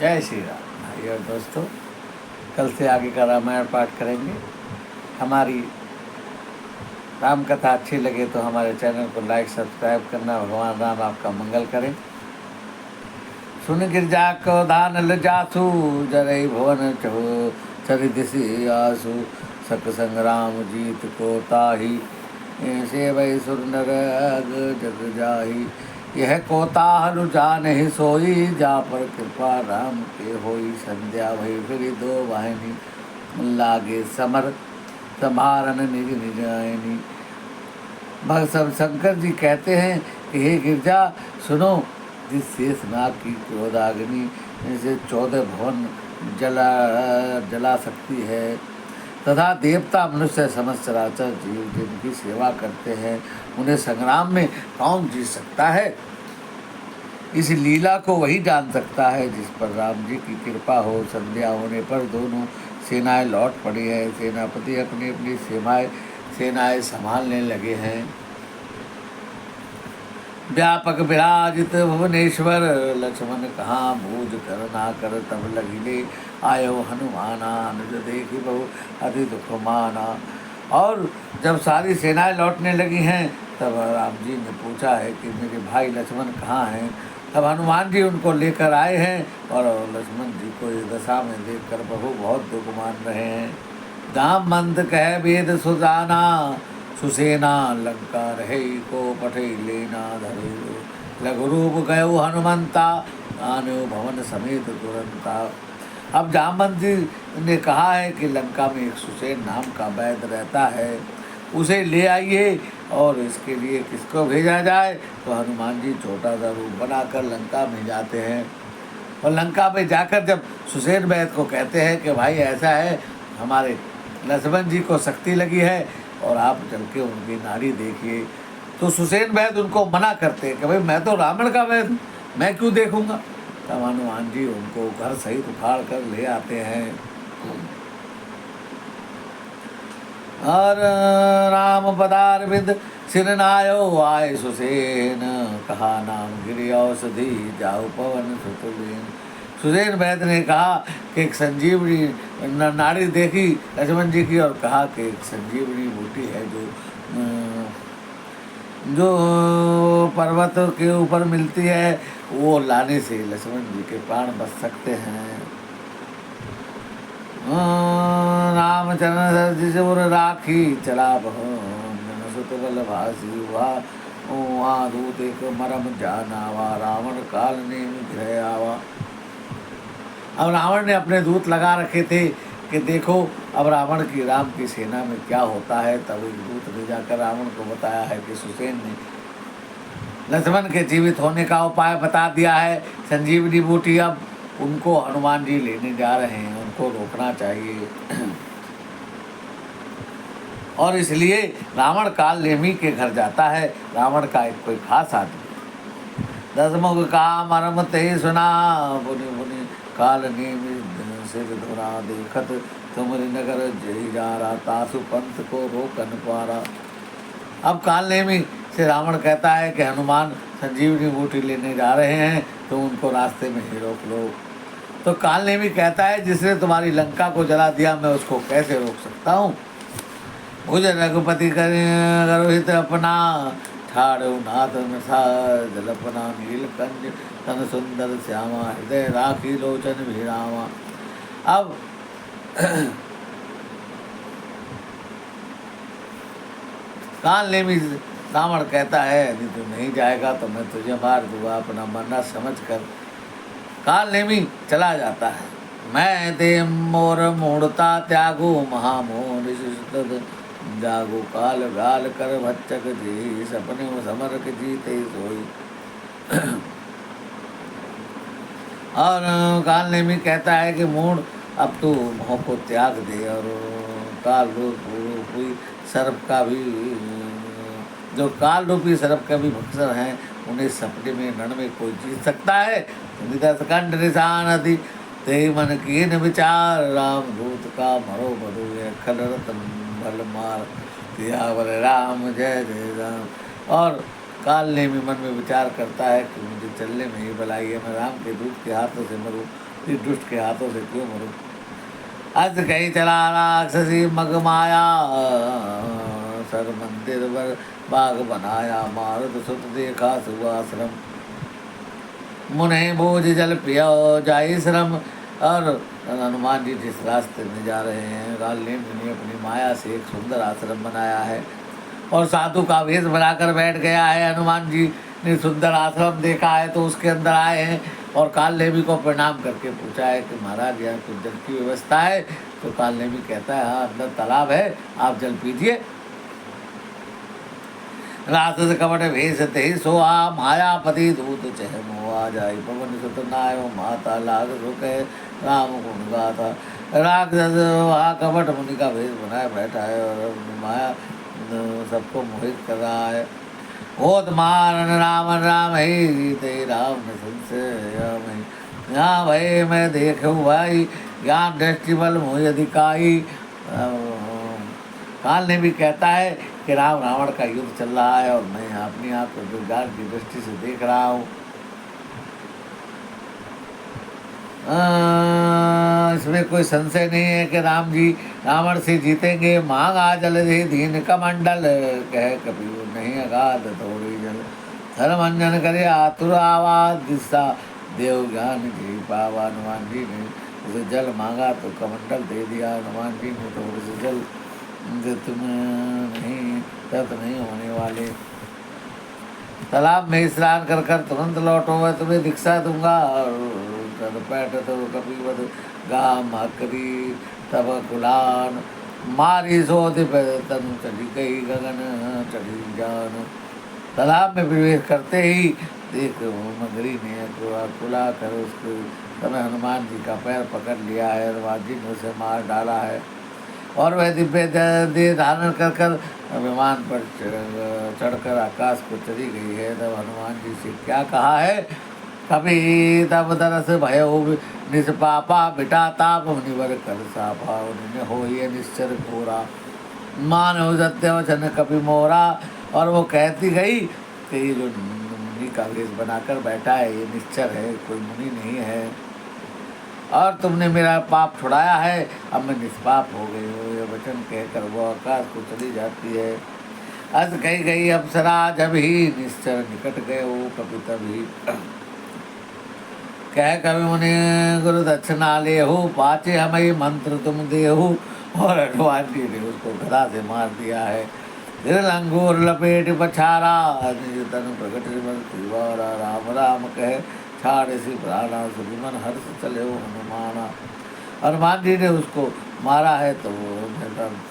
जय श्री राम भाई और दोस्तों। कल से आगे का रामायण पाठ करेंगे। हमारी राम कथा अच्छी लगे तो हमारे चैनल को लाइक सब्सक्राइब करना। भगवान राम आपका मंगल करें। सुन गिरजा को दानल जासु जरई भुवन चरिदिशि आसु सक संग्राम जीत को ताही से वही सुर नर अग जग जाही। यह कोताहल जान ही सोई जा पर कृपा राम के होई। संध्या भई फिर दो वाहिनी लागे समर संभारन निज निज आयनी। भगवान शंकर जी कहते हैं कि हे गिरजा सुनो, जिस शेषनाग की क्रोधाग्नि से 14 भवन जला सकती है तथा देवता मनुष्य समस्त चराचर जीव जिनकी सेवा करते हैं उन्हें संग्राम में कौन जीत सकता है। इस लीला को वही जान सकता है जिस पर राम जी की कृपा हो। संध्या होने पर दोनों सेनाएं लौट पड़ी हैं। सेनापति अपनी अपनी सेनाएं संभालने लगे हैं। व्यापक विराजित भुवनेश्वर लक्ष्मण कहाँ भूज कर ना कर तब लगिले आयो हनुमाना। अनुज देखी बहु अति दुख माना। और जब सारी सेनाएं लौटने लगी हैं तब राम जी ने पूछा है कि मेरे भाई लक्ष्मण कहाँ हैं। तब हनुमान जी उनको लेकर आए हैं और लक्ष्मण जी को इस दशा में देखकर प्रभु बहुत दुख मान रहे हैं। दाम मंद कह वेद सुजाना सुसेना लंका रहे को पठे लेना धरे। लघु रूप गयो हनुमंता आनो भवन समेत तुरंता। अब जामवंत जी ने कहा है कि लंका में एक सुसेन नाम का वैद्य रहता है, उसे ले आइए। और इसके लिए किसको भेजा जाए तो हनुमान जी छोटा सा रूप बनाकर लंका में जाते हैं। और लंका में जाकर जब सुसेन वैद्य को कहते हैं कि भाई ऐसा है, हमारे लक्ष्मण जी को शक्ति लगी है और आप चल के उनकी नाड़ी देखिए। तो सुसेन वैद्य उनको मना करते हैं कि भाई मैं तो रावण का वैद्य, मैं क्यों देखूंगा। तब हनुमान जी उनको घर सहित उखाड़ कर ले आते हैं। और राम पदारविंद सिरनायो आय सुसेन कहा नाम गिरि औषधि जाओ पवन सुतुलीन। सुसेन वैद्य ने कहा कि एक संजीवनी नाड़ी देखी लक्ष्मण जी की और कहा कि एक संजीवनी बूटी है जो पर्वत के ऊपर मिलती है, वो लाने से लक्ष्मण जी के प्राण बच सकते हैं। रामचरण जिसुर राखी चला सुत बल भासी वहाँ दूत एक मरम जानावा रावण काल ने गृह आवा। अब रावण ने अपने दूत लगा रखे थे कि देखो अब रावण की राम की सेना में क्या होता है। तब एक दूत ले जाकर रावण को बताया है कि सुसेन ने लक्ष्मण के जीवित होने का उपाय बता दिया है। संजीवनी बूटी अब उनको हनुमान जी लेने जा रहे हैं, उनको रोकना चाहिए। और इसलिए रावण काल नेमी के घर जाता है। रावण का एक कोई खास आदमी 10 मुख का मरम ते सुना बुनि बुनि काल नेमी सिर धुरा देखत तुमरि नगर जय जा रहा तासु पंथ को रोकन पारा। अब काल नेमी से रावण कहता है कि हनुमान संजीवनी बूटी लेने जा रहे हैं तो उनको रास्ते में ही रोक लो। तो काल नेमी कहता है जिसने तुम्हारी लंका को जला दिया मैं उसको कैसे रोक सकता हूँ। भुज रघुपति करोहित अपना ठाड़ो नाथ जलपना नीलकंज तन सुंदर श्यामा हृदय राखी लोचन भिरामा। अब काल नेमी रावण कहता है यदि तू नहीं जाएगा तो मैं तुझे मार दूंगा। अपना मरना समझ कर काल नेमी चला जाता है। मैं दे मोर मूढ़ता त्यागो महामोह जागो काल गाल कर भच्चक जी सपने समर के जीते सोई। और काल नेमी कहता है कि मूढ़ अब तू मोह को त्याग दे। और काल रूपी सर्प का भी जो काल रूपी सर्प का भी भक्षण है उन्हें सपने में रण में कोई जीत सकता है। कंठ निशान अधि ते मन की न विचार राम दूत का मरो बधु खल रतन बल मार दियावर राम जय जय राम। और काल नेमी मन में विचार करता है कि मुझे चलने में ही भलाई है, मैं राम के दूत के हाथों से मरूं इस दुष्ट के हाथों से क्यों मरूं। अज कहीं चला राक्षसी मगमाया, सर मंदिर पर बाग बनाया, मारुत सुत देखा सुवाश्रम, मुने बोझ जल पियो जाई श्रम। और हनुमान जी जिस रास्ते में जा रहे हैं, कालनेमी ने अपनी माया से एक सुंदर आश्रम बनाया है और साधु का वेश बनाकर बैठ गया है। हनुमान जी ने सुंदर आश्रम देखा है तो उसके अंदर आए हैं और कालनेमी को प्रणाम करके पूछा है कि महाराज यहाँ कुछ जल की व्यवस्था है। तो कालनेमी कहता है हाँ अंदर तालाब है, आप जल पीजिए। राक्षस कपट भेष ते सोहा, मायापति दूत चह मोहा, जाई पवन सुत नायो माता, लाग सुख राम गुण गाथा। राक्षस वहाँ कपट मुनि का भेष बनाए बैठा है और माया सबको मोहित कर रहा है। होत मारन रावण राम ही, जीते राम न संशय। यहाँ भय मैं देखूँ भाई, ज्ञान दृष्टि बल मोह अधिकाई। काल ने भी कहता है कि राम रावण का युद्ध चल रहा है और मैं अपनी आँख को ज्ञान की दृष्टि से देख रहा हूँ। इसमें कोई संशय नहीं है कि राम जी रावण से जीतेंगे। मांगा जल दे दीन कमंडल, कह कपिल नहीं अगाध थोड़ी जल। धर्मंजन करे आतुर आवाज, दिशा देव ज्ञान जी पावा। हनुमान जी ने उसे जल मांगा तो कमंडल दे दिया। हनुमान जी ने तो उसे जल तुम नहीं तर्क नहीं होने वाले। तालाब में स्नान कर कर तुरंत लौटो, मैं तुम्हें दीक्षा दूंगा। पैठ तो कपिवद गा मकरी तब कुलान, मारी सोध तनु चली गई गगन चढ़ी जान। तालाब में प्रवेश करते ही देख मगरी ने कुला कर उसके समय हनुमान जी का पैर पकड़ लिया है। हनुमान जी ने उसे मार डाला है और वह दिव्य देह धारण कर कर विमान पर चढ़कर आकाश को चली गई है। तब हनुमान जी से क्या कहा है, कभी तब दरस भयो निष्पापा, बिटा ताप मुनिवर कर सापा। उन्होंने हो ये निश्चर घोरा, मानव सत्य वचन कभी मोरा। और वो कहती गई कि ये जो मुनि का वेश बनाकर बैठा है ये निश्चर है, कोई मुनि नहीं है और तुमने मेरा पाप छुड़ाया है, अब मैं निष्पाप हो गई हूँ। ये वचन कहकर वो आकाश को चली जाती है। अस कही गई अप्सरा जब ही, निश्चर निकट गए वो कभी तभी। कह कभी मुनि गुरु दक्षिणा ले हो, पाचे हमें मंत्र तुम दे हो। और हनुमान जी ने उसको गदा से मार दिया है। फिर लंगूर लपेट पछारा, निज तन प्रकट दीवारा। राम राम कहे छाड़ सी प्राणा, सुभिमन हर्ष चले हो हनुमाना। हनुमान जी ने उसको मारा है तो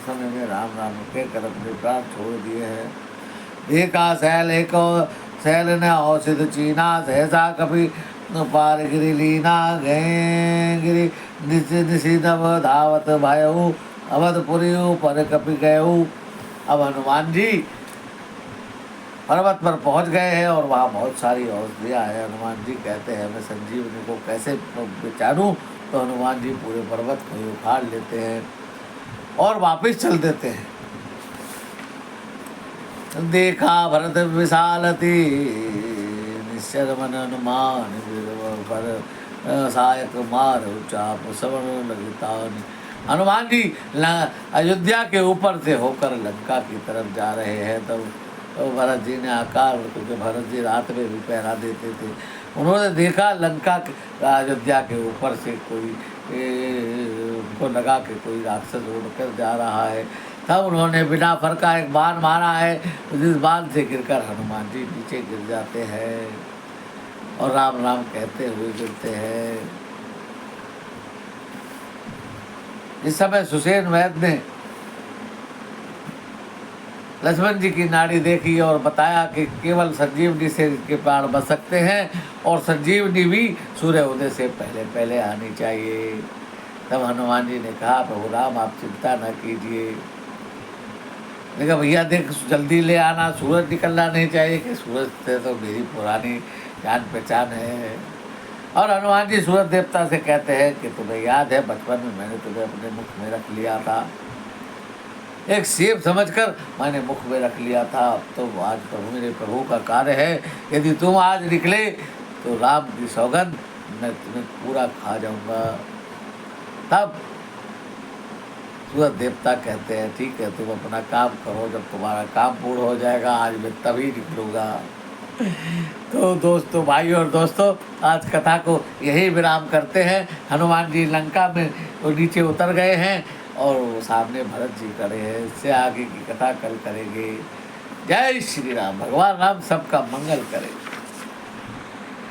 समय में राम राम कहकर अपने प्राण छोड़ दिए हैं। देखा शैल एक शैल ने औषध चीना, सहसा कभी पार गिरी लीना। गए गिरी निशी नव धावत भयऊ, अवधपुरी पर कपि गयऊ। अब हनुमान जी पर्वत पर पहुंच गए हैं और वहाँ बहुत सारी औषधियाँ हैं। हनुमान जी कहते हैं मैं संजीवनी को कैसे पहचानूं, तो हनुमान जी पूरे पर्वत को उखाड़ लेते हैं और वापस चल देते हैं। देखा भरत विशालती, निश्चर मन हनुमान पर सहायक मार चाप सवर्ण लगितान। हनुमान जी अयोध्या के ऊपर से होकर लंका की तरफ जा रहे हैं। तो भरत जी ने आकार, क्योंकि भरत जी रात में भी पहरा देते थे, उन्होंने देखा लंका अयोध्या के ऊपर से कोई उनको लगा कि कोई राक्षस उड़कर जा रहा है। तब उन्होंने बिना फरका एक बाण मारा है, जिस बाण से गिरकर हनुमान जी नीचे गिर जाते हैं और राम राम कहते हुए गिरते हैं। इस समय सुसेन वैद्य ने लक्ष्मण जी की नाड़ी देखी और बताया कि केवल संजीवनी से इसके प्राण बच सकते हैं और संजीवनी भी सूर्य उदय से पहले पहले आनी चाहिए। तब हनुमान जी ने कहा प्रभु राम आप चिंता न कीजिए, देखा भैया देख जल्दी ले आना, सूरज निकलना नहीं चाहिए कि सूरज से तो मेरी पुरानी जान पहचान है। और हनुमान जी सूरज देवता से कहते हैं कि तुम्हें याद है बचपन में मैंने तुम्हें अपने मुख में रख लिया था, एक सेब समझकर मैंने मुख में रख लिया था। अब तो आज प्रभु मेरे प्रभु का कार्य है, यदि तुम आज निकले तो राम की सौगंध मैं तुम्हें पूरा खा जाऊंगा। तब सूरज देवता कहते हैं ठीक है, तुम अपना काम करो, जब तुम्हारा काम पूर्ण हो जाएगा आज मैं तभी निकलूँगा। तो दोस्तों, भाई और दोस्तों, आज कथा को यही विराम करते हैं। हनुमान जी लंका में वो नीचे उतर गए हैं और वो सामने भरत जी खड़े हैं। इससे आगे की कथा कल करेंगे। जय श्री राम। भगवान राम सबका मंगल करें।